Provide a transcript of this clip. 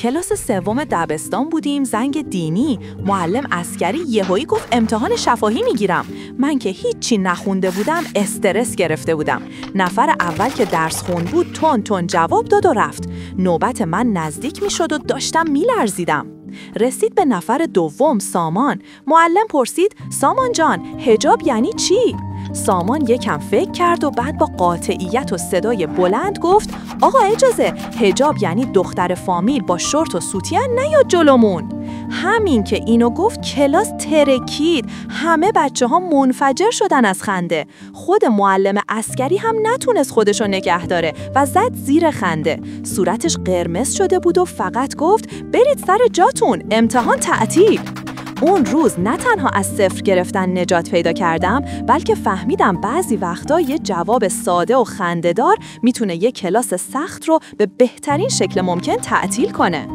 کلاس سوم دبستان بودیم، زنگ دینی. معلم عسکری یهویی گفت امتحان شفاهی میگیرم. من که هیچی نخونده بودم استرس گرفته بودم. نفر اول که درس خوند بود تون جواب داد و رفت. نوبت من نزدیک میشد و داشتم میلرزیدم. رسید به نفر دوم، سامان. معلم پرسید سامان جان حجاب یعنی چی؟ سامان یکم فکر کرد و بعد با قاطعیت و صدای بلند گفت آقا اجازه، حجاب یعنی دختر فامیل با شورت و سوتین نیاد جلومون. همین که اینو گفت کلاس ترکید، همه بچه‌ها منفجر شدن از خنده. خود معلم عسکری هم نتونست خودشو نگه داره و زد زیر خنده. صورتش قرمز شده بود و فقط گفت برید سر جاتون، امتحان تعطیل. اون روز نه تنها از صفر گرفتن نجات پیدا کردم، بلکه فهمیدم بعضی وقتا یه جواب ساده و خنده‌دار میتونه یه کلاس سخت رو به بهترین شکل ممکن تعطیل کنه.